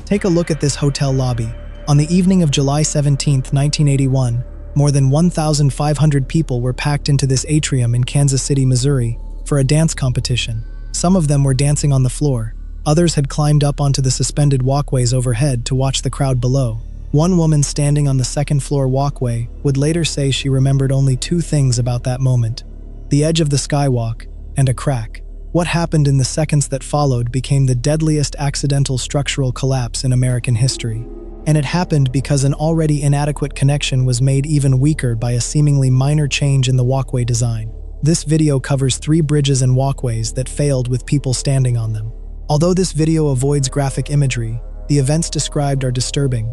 Take a look at this hotel lobby. On the evening of July 17, 1981, more than 1,500 people were packed into this atrium in Kansas City, Missouri, for a dance competition. Some of them were dancing on the floor. Others had climbed up onto the suspended walkways overhead to watch the crowd below. One woman standing on the second-floor walkway would later say she remembered only two things about that moment: the edge of the skywalk and a crack. What happened in the seconds that followed became the deadliest accidental structural collapse in American history. And it happened because an already inadequate connection was made even weaker by a seemingly minor change in the walkway design. This video covers 3 bridges and walkways that failed with people standing on them. Although this video avoids graphic imagery, the events described are disturbing.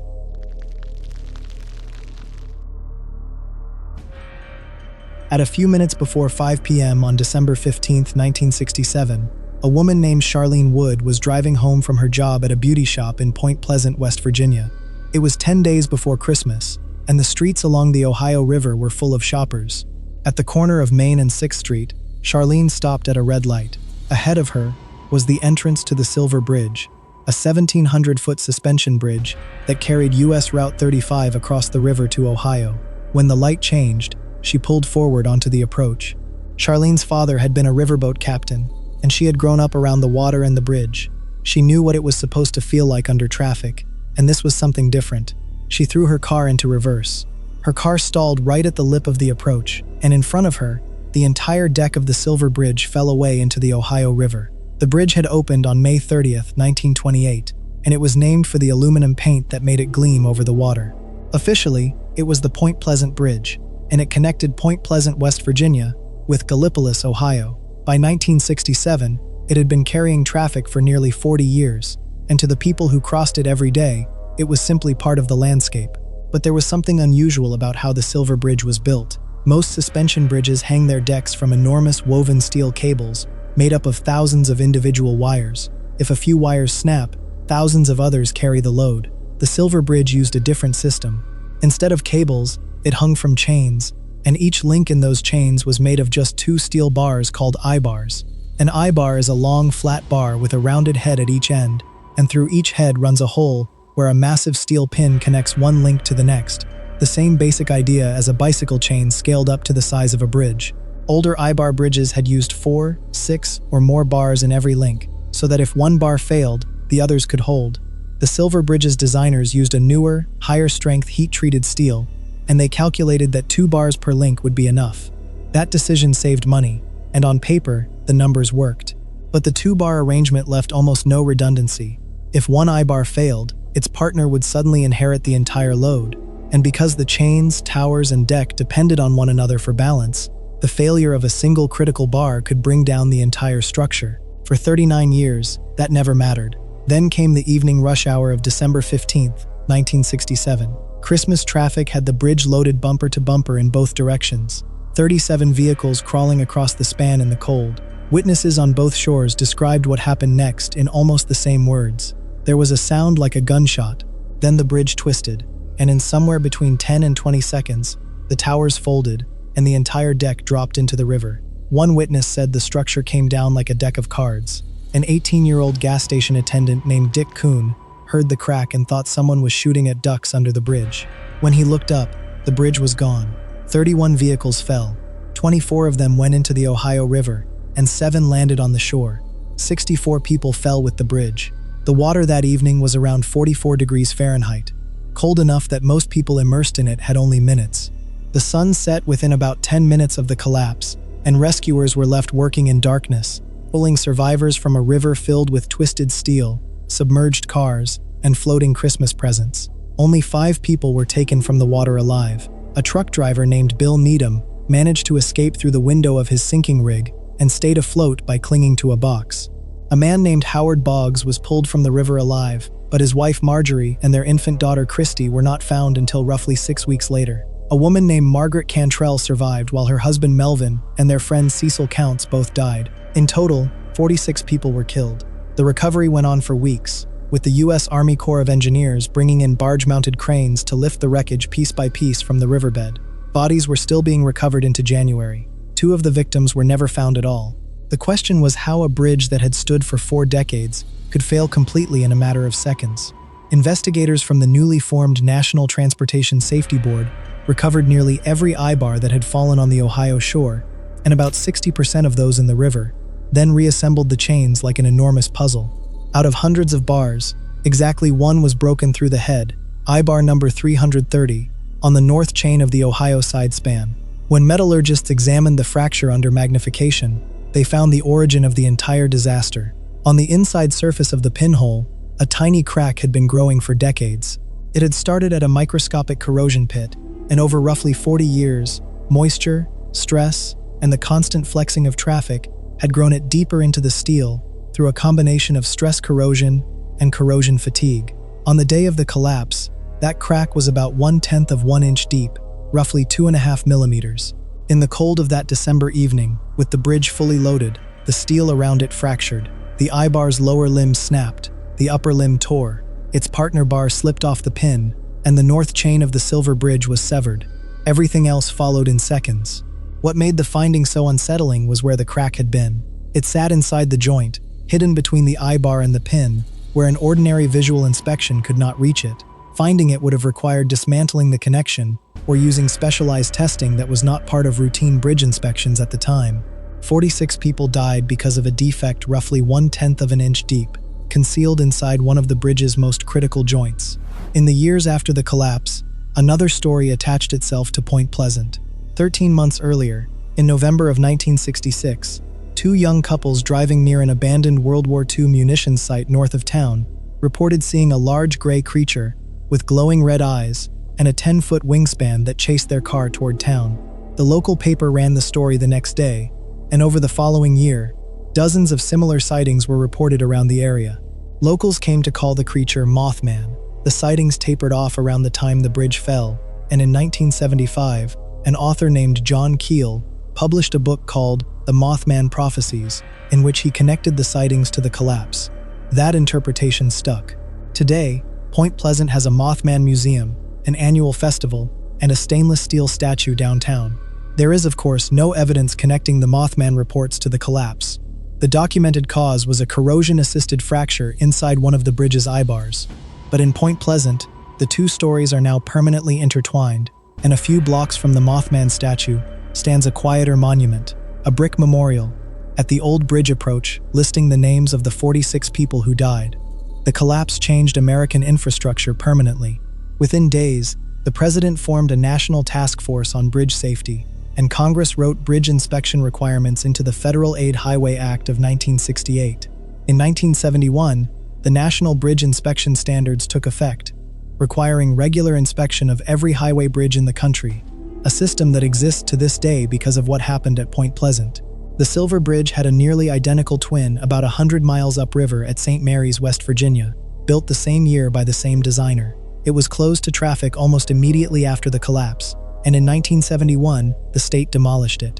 At a few minutes before 5 p.m. on December 15, 1967, a woman named Charlene Wood was driving home from her job at a beauty shop in Point Pleasant, West Virginia. It was 10 days before Christmas, and the streets along the Ohio River were full of shoppers. At the corner of Main and 6th Street, Charlene stopped at a red light. Ahead of her was the entrance to the Silver Bridge, a 1,700-foot suspension bridge that carried U.S. Route 35 across the river to Ohio. When the light changed, she pulled forward onto the approach. Charlene's father had been a riverboat captain, and she had grown up around the water and the bridge. She knew what it was supposed to feel like under traffic, and this was something different. She threw her car into reverse. Her car stalled right at the lip of the approach, and in front of her, the entire deck of the Silver Bridge fell away into the Ohio River. The bridge had opened on May 30th, 1928, and it was named for the aluminum paint that made it gleam over the water. Officially, it was the Point Pleasant Bridge, and it connected Point Pleasant, West Virginia, with Gallipolis, Ohio. By 1967, it had been carrying traffic for nearly 40 years, and to the people who crossed it every day, it was simply part of the landscape. But there was something unusual about how the Silver Bridge was built. Most suspension bridges hang their decks from enormous woven steel cables, made up of thousands of individual wires. If a few wires snap, thousands of others carry the load. The Silver Bridge used a different system. Instead of cables, it hung from chains, and each link in those chains was made of just 2 steel bars called eyebars. An eyebar is a long, flat bar with a rounded head at each end, and through each head runs a hole where a massive steel pin connects one link to the next. The same basic idea as a bicycle chain scaled up to the size of a bridge. Older eyebar bridges had used 4, 6, or more bars in every link, so that if one bar failed, the others could hold. The Silver Bridge's designers used a newer, higher-strength heat-treated steel, and they calculated that 2 bars per link would be enough. That decision saved money, and on paper, the numbers worked. But the 2-bar arrangement left almost no redundancy. If one eyebar failed, its partner would suddenly inherit the entire load. And because the chains, towers, and deck depended on one another for balance, the failure of a single critical bar could bring down the entire structure. For 39 years, that never mattered. Then came the evening rush hour of December 15, 1967. Christmas traffic had the bridge loaded bumper to bumper in both directions. 37 vehicles crawling across the span in the cold. Witnesses on both shores described what happened next in almost the same words. There was a sound like a gunshot. Then the bridge twisted, and in somewhere between 10 and 20 seconds, the towers folded, and the entire deck dropped into the river. One witness said the structure came down like a deck of cards. An 18-year-old gas station attendant named Dick Kuhn heard the crack and thought someone was shooting at ducks under the bridge. When he looked up, the bridge was gone. 31 vehicles fell. 24 of them went into the Ohio River, and 7 landed on the shore. 64 people fell with the bridge. The water that evening was around 44 degrees Fahrenheit, cold enough that most people immersed in it had only minutes. The sun set within about 10 minutes of the collapse, and rescuers were left working in darkness, pulling survivors from a river filled with twisted steel, submerged cars, and floating Christmas presents. Only 5 people were taken from the water alive. A truck driver named Bill Needham managed to escape through the window of his sinking rig and stayed afloat by clinging to a box. A man named Howard Boggs was pulled from the river alive, but his wife Marjorie and their infant daughter Christy were not found until roughly 6 weeks later. A woman named Margaret Cantrell survived while her husband Melvin and their friend Cecil Counts both died. In total, 46 people were killed. The recovery went on for weeks, with the U.S. Army Corps of Engineers bringing in barge-mounted cranes to lift the wreckage piece by piece from the riverbed. Bodies were still being recovered into January. 2 of the victims were never found at all. The question was how a bridge that had stood for 4 decades could fail completely in a matter of seconds. Investigators from the newly formed National Transportation Safety Board recovered nearly every eyebar that had fallen on the Ohio shore, and about 60% of those in the river, then reassembled the chains like an enormous puzzle. Out of hundreds of bars, exactly one was broken through the head, eyebar number 330, on the north chain of the Ohio side span. When metallurgists examined the fracture under magnification, they found the origin of the entire disaster. On the inside surface of the pinhole, a tiny crack had been growing for decades. It had started at a microscopic corrosion pit, and over roughly 40 years, moisture, stress, and the constant flexing of traffic had grown it deeper into the steel through a combination of stress corrosion and corrosion fatigue. On the day of the collapse, that crack was about 1/10 of 1 inch deep, roughly 2.5 millimeters. In the cold of that December evening, with the bridge fully loaded, the steel around it fractured. The eyebar's lower limb snapped, the upper limb tore, its partner bar slipped off the pin, and the north chain of the silver bridge was severed. Everything else followed in seconds. What made the finding so unsettling was where the crack had been. It sat inside the joint, hidden between the eyebar and the pin, where an ordinary visual inspection could not reach it. Finding it would have required dismantling the connection or using specialized testing that was not part of routine bridge inspections at the time. 46 people died because of a defect roughly 1/10 of an inch deep, concealed inside one of the bridge's most critical joints. In the years after the collapse, another story attached itself to Point Pleasant. 13 months earlier, in November of 1966, two young couples driving near an abandoned World War II munitions site north of town reported seeing a large gray creature with glowing red eyes and a 10-foot wingspan that chased their car toward town. The local paper ran the story the next day, and over the following year, dozens of similar sightings were reported around the area. Locals came to call the creature Mothman. The sightings tapered off around the time the bridge fell, and in 1975, an author named John Keel published a book called The Mothman Prophecies, in which he connected the sightings to the collapse. That interpretation stuck. Today, Point Pleasant has a Mothman museum, an annual festival, and a stainless steel statue downtown. There is, of course, no evidence connecting the Mothman reports to the collapse. The documented cause was a corrosion-assisted fracture inside one of the bridge's eyebars. But in Point Pleasant, the two stories are now permanently intertwined, and a few blocks from the Mothman statue stands a quieter monument, a brick memorial, at the old bridge approach listing the names of the 46 people who died. The collapse changed American infrastructure permanently. Within days, the president formed a national task force on bridge safety, and Congress wrote bridge inspection requirements into the Federal Aid Highway Act of 1968. In 1971, the National Bridge Inspection Standards took effect, requiring regular inspection of every highway bridge in the country, a system that exists to this day because of what happened at Point Pleasant. The Silver Bridge had a nearly identical twin about 100 miles upriver at St. Mary's, West Virginia, built the same year by the same designer. It was closed to traffic almost immediately after the collapse, and in 1971, the state demolished it.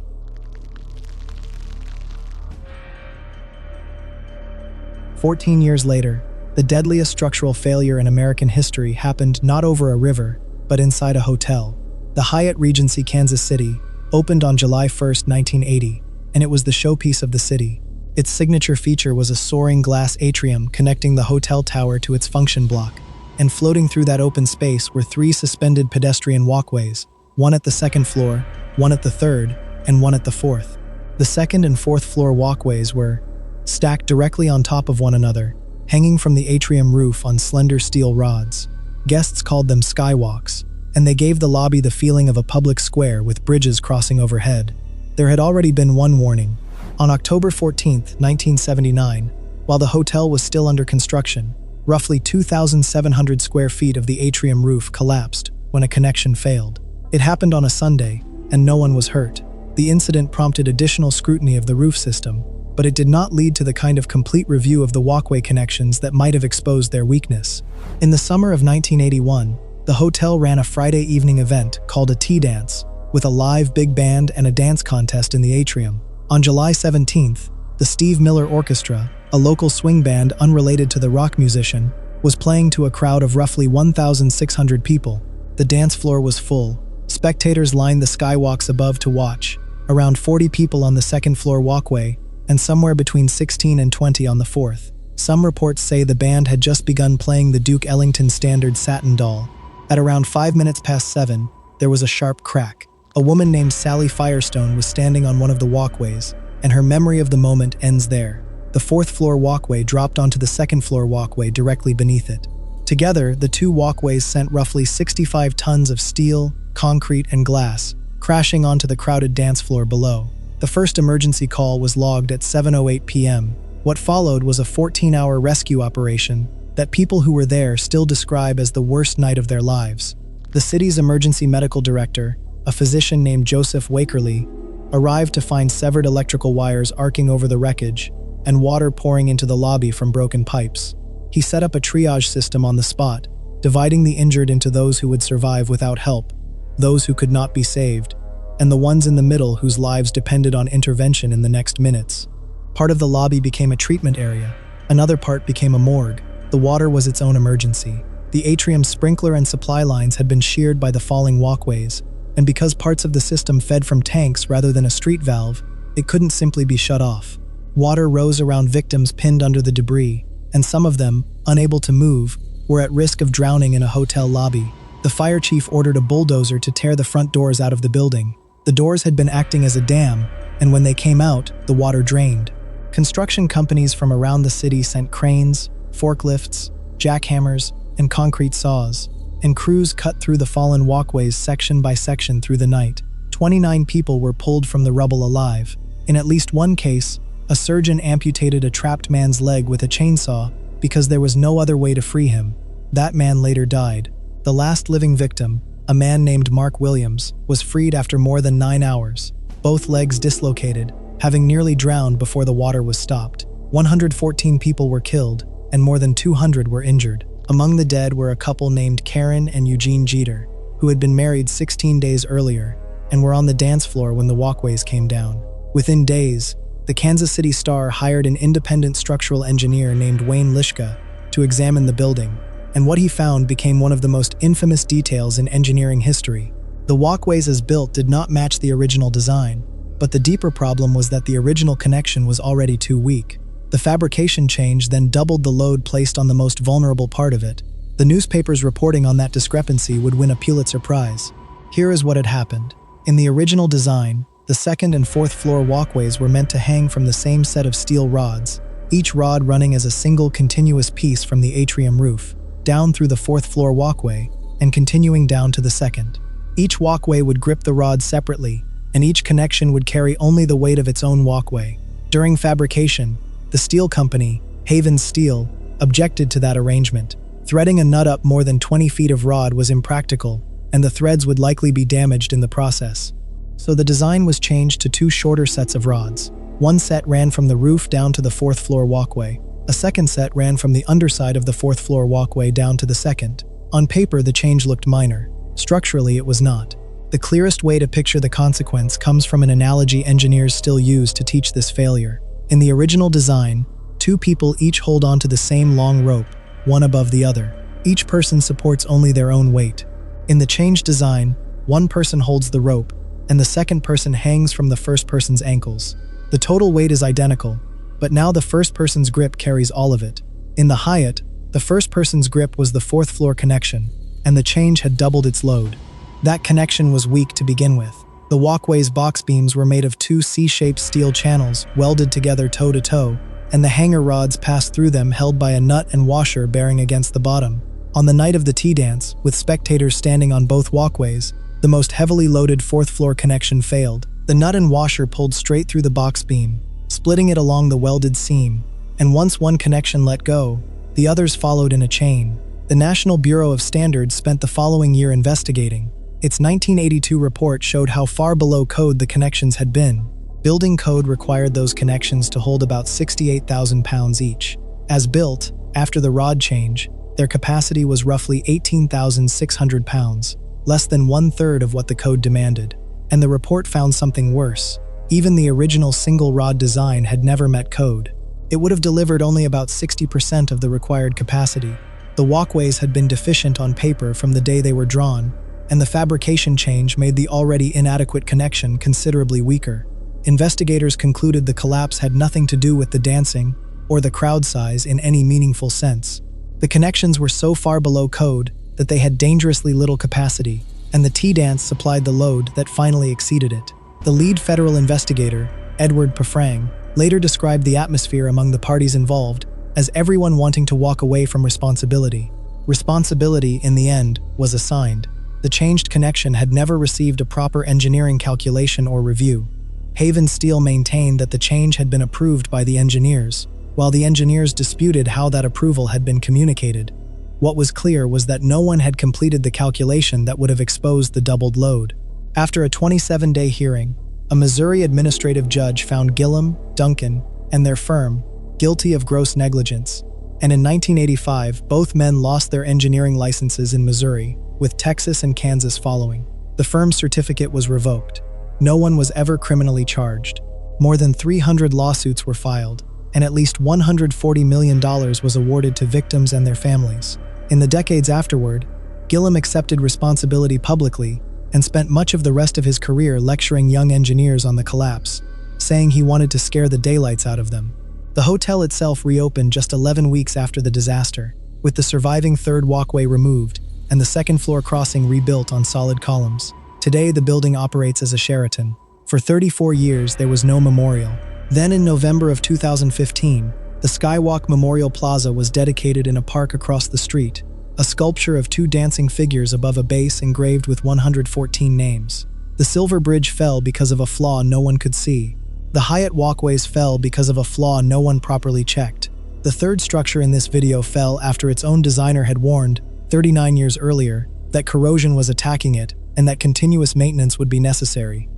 "14 years later, the deadliest structural failure in American history happened not over a river, but inside a hotel. The Hyatt Regency, Kansas City, opened on July 1, 1980, and it was the showpiece of the city. Its signature feature was a soaring glass atrium connecting the hotel tower to its function block, and floating through that open space were 3 suspended pedestrian walkways, one at the 2nd floor, one at the 3rd, and one at the 4th. The 2nd and 4th floor walkways were stacked directly on top of one another, hanging from the atrium roof on slender steel rods. Guests called them skywalks, and they gave the lobby the feeling of a public square with bridges crossing overhead. There had already been one warning. On October 14, 1979, while the hotel was still under construction, roughly 2,700 square feet of the atrium roof collapsed when a connection failed. It happened on a Sunday, and no one was hurt. The incident prompted additional scrutiny of the roof system, but it did not lead to the kind of complete review of the walkway connections that might have exposed their weakness. In the summer of 1981, the hotel ran a Friday evening event called a tea dance, with a live big band and a dance contest in the atrium. On July 17th, the Steve Miller Orchestra, a local swing band unrelated to the rock musician, was playing to a crowd of roughly 1,600 people. The dance floor was full. Spectators lined the skywalks above to watch, around 40 people on the 2nd floor walkway, and somewhere between 16 and 20 on the 4th. Some reports say the band had just begun playing the Duke Ellington standard Satin Doll. At around 5 minutes past 7, there was a sharp crack. A woman named Sally Firestone was standing on one of the walkways, and her memory of the moment ends there. The 4th floor walkway dropped onto the 2nd floor walkway directly beneath it. Together, the two walkways sent roughly 65 tons of steel, concrete, and glass, crashing onto the crowded dance floor below. The first emergency call was logged at 7:08 p.m. What followed was a 14-hour rescue operation that people who were there still describe as the worst night of their lives. The city's emergency medical director, a physician named Joseph Wakerly, arrived to find severed electrical wires arcing over the wreckage and water pouring into the lobby from broken pipes. He set up a triage system on the spot, dividing the injured into those who would survive without help, those who could not be saved, and the ones in the middle whose lives depended on intervention in the next minutes. Part of the lobby became a treatment area. Another part became a morgue. The water was its own emergency. The atrium sprinkler and supply lines had been sheared by the falling walkways, and because parts of the system fed from tanks rather than a street valve, it couldn't simply be shut off. Water rose around victims pinned under the debris, and some of them, unable to move, were at risk of drowning in a hotel lobby. The fire chief ordered a bulldozer to tear the front doors out of the building. The doors had been acting as a dam, and when they came out, the water drained. Construction companies from around the city sent cranes, forklifts, jackhammers, and concrete saws, and crews cut through the fallen walkways section by section through the night. 29 people were pulled from the rubble alive. In at least one case, a surgeon amputated a trapped man's leg with a chainsaw because there was no other way to free him. That man later died. The last living victim, a man named Mark Williams, was freed after more than 9 hours, both legs dislocated, having nearly drowned before the water was stopped. 114 people were killed, and more than 200 were injured. Among the dead were a couple named Karen and Eugene Jeter, who had been married 16 days earlier and were on the dance floor when the walkways came down. Within days, the Kansas City Star hired an independent structural engineer named Wayne Lishka to examine the building, and what he found became one of the most infamous details in engineering history. The walkways as built did not match the original design, but the deeper problem was that the original connection was already too weak. The fabrication change then doubled the load placed on the most vulnerable part of it. The newspapers reporting on that discrepancy would win a Pulitzer Prize. Here is what had happened. In the original design, the 2nd and 4th floor walkways were meant to hang from the same set of steel rods, each rod running as a single continuous piece from the atrium roof, down through the 4th floor walkway, and continuing down to the 2nd. Each walkway would grip the rod separately, and each connection would carry only the weight of its own walkway. During fabrication, the steel company, Haven Steel, objected to that arrangement. Threading a nut up more than 20 feet of rod was impractical, and the threads would likely be damaged in the process. So the design was changed to 2 shorter sets of rods. One set ran from the roof down to the 4th floor walkway. A second set ran from the underside of the 4th floor walkway down to the 2nd. On paper, the change looked minor. Structurally, it was not. The clearest way to picture the consequence comes from an analogy engineers still use to teach this failure. In the original design, 2 people each hold onto the same long rope, one above the other. Each person supports only their own weight. In the changed design, one person holds the rope, and the second person hangs from the first person's ankles. The total weight is identical, but now the first person's grip carries all of it. In the Hyatt, the first person's grip was the 4th floor connection, and the change had doubled its load. That connection was weak to begin with. The walkway's box beams were made of 2 C-shaped steel channels welded together toe to toe, and the hanger rods passed through them held by a nut and washer bearing against the bottom. On the night of the tea dance, with spectators standing on both walkways, the most heavily loaded 4th floor connection failed. The nut and washer pulled straight through the box beam, splitting it along the welded seam, and once one connection let go, the others followed in a chain. The National Bureau of Standards spent the following year investigating. Its 1982 report showed how far below code the connections had been. Building code required those connections to hold about 68,000 pounds each. As built, after the rod change, their capacity was roughly 18,600 pounds, less than 1/3 of what the code demanded. And the report found something worse. Even the original single rod design had never met code. It would have delivered only about 60% of the required capacity. The walkways had been deficient on paper from the day they were drawn, and the fabrication change made the already inadequate connection considerably weaker. Investigators concluded the collapse had nothing to do with the dancing, or the crowd size in any meaningful sense. The connections were so far below code that they had dangerously little capacity, and the T-dance supplied the load that finally exceeded it. The lead federal investigator, Edward Pafrang, later described the atmosphere among the parties involved as everyone wanting to walk away from responsibility. Responsibility, in the end, was assigned. The changed connection had never received a proper engineering calculation or review. Haven Steel maintained that the change had been approved by the engineers, while the engineers disputed how that approval had been communicated. What was clear was that no one had completed the calculation that would have exposed the doubled load. After a 27-day hearing, a Missouri administrative judge found Gillum, Duncan, and their firm guilty of gross negligence, and in 1985, both men lost their engineering licenses in Missouri, with Texas and Kansas following. The firm's certificate was revoked. No one was ever criminally charged. More than 300 lawsuits were filed, and at least $140 million was awarded to victims and their families. In the decades afterward, Gillum accepted responsibility publicly and spent much of the rest of his career lecturing young engineers on the collapse, saying he wanted to scare the daylights out of them. The hotel itself reopened just 11 weeks after the disaster, with the surviving third walkway removed and the second-floor crossing rebuilt on solid columns. Today, the building operates as a Sheraton. For 34 years, there was no memorial. Then in November of 2015, the Skywalk Memorial Plaza was dedicated in a park across the street, a sculpture of two dancing figures above a base engraved with 114 names. The Silver Bridge fell because of a flaw no one could see. The Hyatt walkways fell because of a flaw no one properly checked. The third structure in this video fell after its own designer had warned, 39 years earlier, that corrosion was attacking it and that continuous maintenance would be necessary.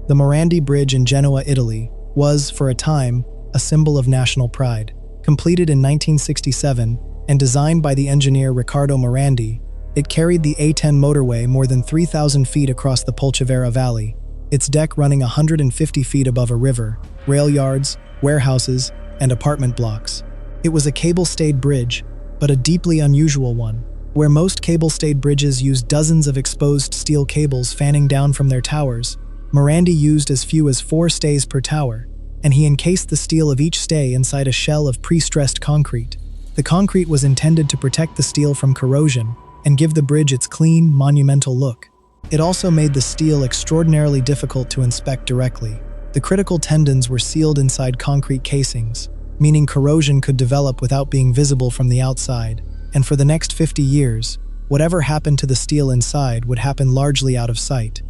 The Morandi Bridge in Genoa, Italy, was, for a time, a symbol of national pride. Completed in 1967 and designed by the engineer Riccardo Morandi, it carried the A10 motorway more than 3,000 feet across the Polcevera Valley, its deck running 150 feet above a river, rail yards, warehouses, and apartment blocks. It was a cable-stayed bridge, but a deeply unusual one. Where most cable-stayed bridges use dozens of exposed steel cables fanning down from their towers, Morandi used as few as 4 stays per tower, and he encased the steel of each stay inside a shell of pre-stressed concrete. The concrete was intended to protect the steel from corrosion and give the bridge its clean, monumental look. It also made the steel extraordinarily difficult to inspect directly. The critical tendons were sealed inside concrete casings, meaning corrosion could develop without being visible from the outside, and for the next 50 years, whatever happened to the steel inside would happen largely out of sight.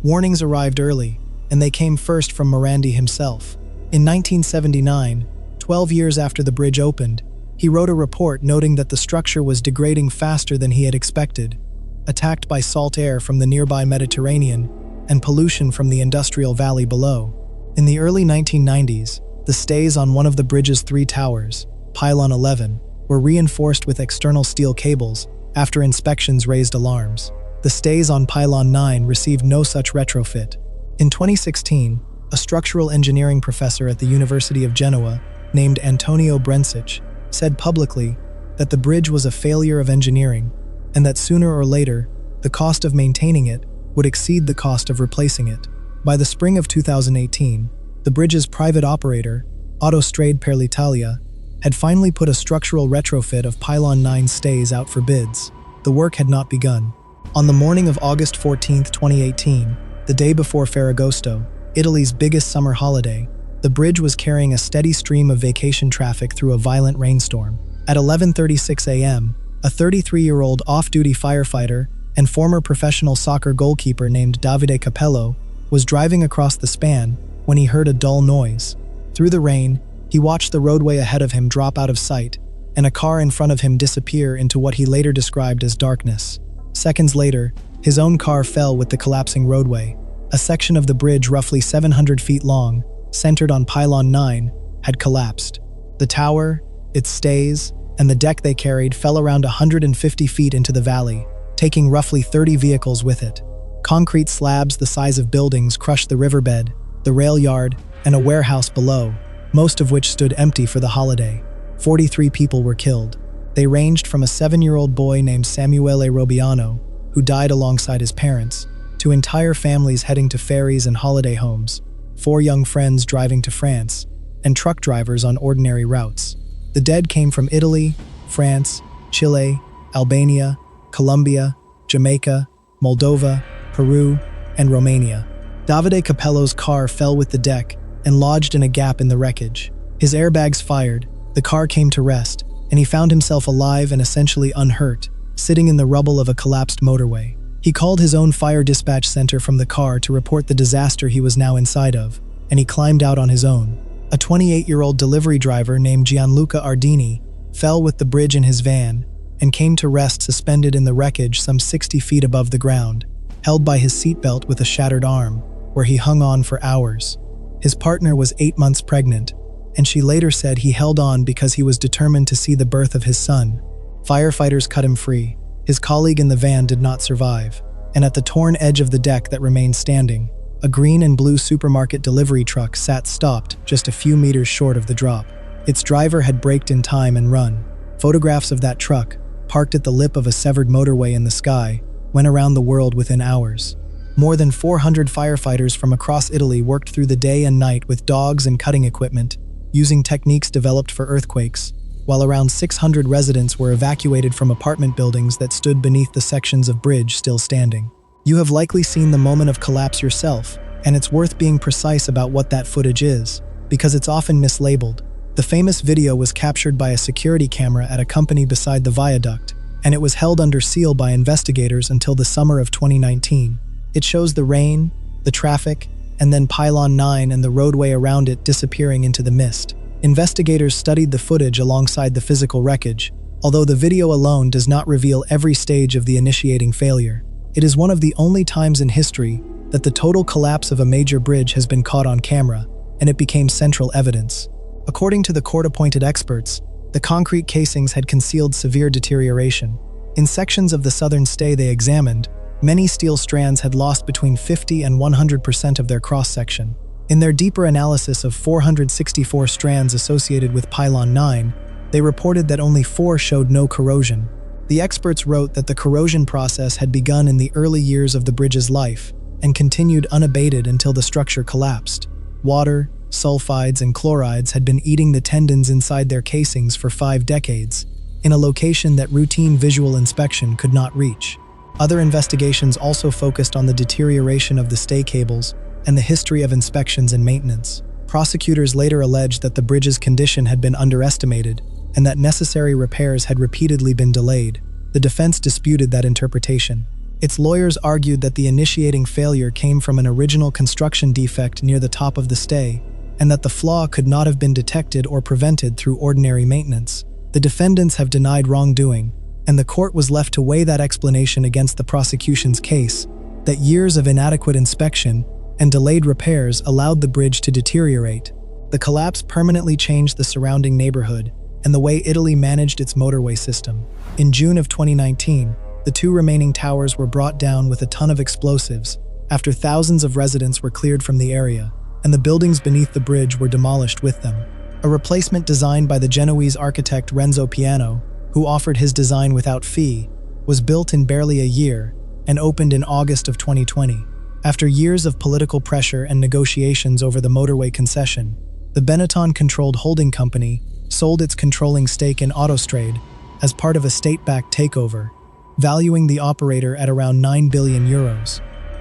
Warnings arrived early, and they came first from Morandi himself. In 1979, 12 years after the bridge opened, he wrote a report noting that the structure was degrading faster than he had expected, attacked by salt air from the nearby Mediterranean and pollution from the industrial valley below. In the early 1990s, the stays on one of the bridge's 3 towers, Pylon 11, were reinforced with external steel cables after inspections raised alarms. The stays on Pylon 9 received no such retrofit. In 2016, a structural engineering professor at the University of Genoa named Antonio Brencic said publicly that the bridge was a failure of engineering and that sooner or later, the cost of maintaining it would exceed the cost of replacing it. By the spring of 2018, the bridge's private operator, Autostrade per l'Italia, had finally put a structural retrofit of Pylon 9 stays out for bids. The work had not begun. On the morning of August 14, 2018, the day before Ferragosto, Italy's biggest summer holiday, the bridge was carrying a steady stream of vacation traffic through a violent rainstorm. At 11:36 a.m., a 33-year-old off-duty firefighter and former professional soccer goalkeeper named Davide Capello was driving across the span when he heard a dull noise. Through the rain, he watched the roadway ahead of him drop out of sight, and a car in front of him disappear into what he later described as darkness. Seconds later, his own car fell with the collapsing roadway. A section of the bridge roughly 700 feet long, centered on Pylon 9, had collapsed. The tower, its stays, and the deck they carried fell around 150 feet into the valley, taking roughly 30 vehicles with it. Concrete slabs the size of buildings crushed the riverbed, the rail yard, and a warehouse below, most of which stood empty for the holiday. 43 people were killed. They ranged from a 7-year-old boy named Samuele Robiano, who died alongside his parents, to entire families heading to ferries and holiday homes, 4 young friends driving to France, and truck drivers on ordinary routes. The dead came from Italy, France, Chile, Albania, Colombia, Jamaica, Moldova, Peru, and Romania. Davide Capello's car fell with the deck and lodged in a gap in the wreckage. His airbags fired, the car came to rest, and he found himself alive and essentially unhurt, sitting in the rubble of a collapsed motorway. He called his own fire dispatch center from the car to report the disaster he was now inside of, and he climbed out on his own. A 28-year-old delivery driver named Gianluca Ardini fell with the bridge in his van and came to rest suspended in the wreckage some 60 feet above the ground, held by his seatbelt with a shattered arm, where he hung on for hours. His partner was 8 months pregnant, and she later said he held on because he was determined to see the birth of his son. Firefighters cut him free. His colleague in the van did not survive, and at the torn edge of the deck that remained standing, a green and blue supermarket delivery truck sat stopped just a few meters short of the drop. Its driver had braked in time and run. Photographs of that truck, parked at the lip of a severed motorway in the sky, went around the world within hours. More than 400 firefighters from across Italy worked through the day and night with dogs and cutting equipment, using techniques developed for earthquakes, while around 600 residents were evacuated from apartment buildings that stood beneath the sections of bridge still standing. You have likely seen the moment of collapse yourself, and it's worth being precise about what that footage is, because it's often mislabeled. The famous video was captured by a security camera at a company beside the viaduct, and it was held under seal by investigators until the summer of 2019. It shows the rain, the traffic, and then Pylon 9 and the roadway around it disappearing into the mist. Investigators studied the footage alongside the physical wreckage, although the video alone does not reveal every stage of the initiating failure. It is one of the only times in history that the total collapse of a major bridge has been caught on camera, and it became central evidence. According to the court-appointed experts, the concrete casings had concealed severe deterioration. In sections of the southern stay they examined, many steel strands had lost between 50 and 100% of their cross-section. In their deeper analysis of 464 strands associated with Pylon 9, they reported that only 4 showed no corrosion. The experts wrote that the corrosion process had begun in the early years of the bridge's life and continued unabated until the structure collapsed. Water, sulfides, and chlorides had been eating the tendons inside their casings for 5 decades, in a location that routine visual inspection could not reach. Other investigations also focused on the deterioration of the stay cables and the history of inspections and maintenance. Prosecutors later alleged that the bridge's condition had been underestimated and that necessary repairs had repeatedly been delayed. The defense disputed that interpretation. Its lawyers argued that the initiating failure came from an original construction defect near the top of the stay, and that the flaw could not have been detected or prevented through ordinary maintenance. The defendants have denied wrongdoing, and the court was left to weigh that explanation against the prosecution's case, that years of inadequate inspection and delayed repairs allowed the bridge to deteriorate. The collapse permanently changed the surrounding neighborhood and the way Italy managed its motorway system. In June of 2019, the 2 remaining towers were brought down with a ton of explosives after thousands of residents were cleared from the area, and the buildings beneath the bridge were demolished with them. A replacement designed by the Genoese architect Renzo Piano, who offered his design without fee, was built in barely a year and opened in August of 2020. After years of political pressure and negotiations over the motorway concession, the Benetton-controlled holding company sold its controlling stake in Autostrade as part of a state-backed takeover, valuing the operator at around €9 billion.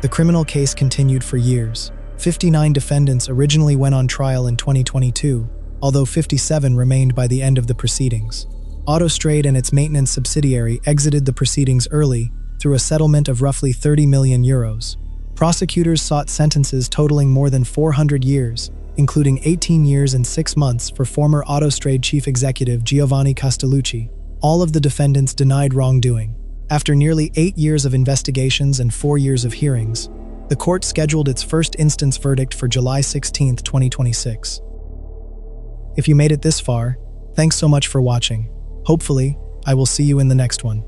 The criminal case continued for years. 59 defendants originally went on trial in 2022, although 57 remained by the end of the proceedings. Autostrade and its maintenance subsidiary exited the proceedings early through a settlement of roughly €30 million. Prosecutors sought sentences totaling more than 400 years, including 18 years and 6 months for former Autostrade chief executive Giovanni Castellucci. All of the defendants denied wrongdoing. After nearly 8 years of investigations and 4 years of hearings, the court scheduled its first instance verdict for July 16, 2026. If you made it this far, thanks so much for watching. Hopefully, I will see you in the next one.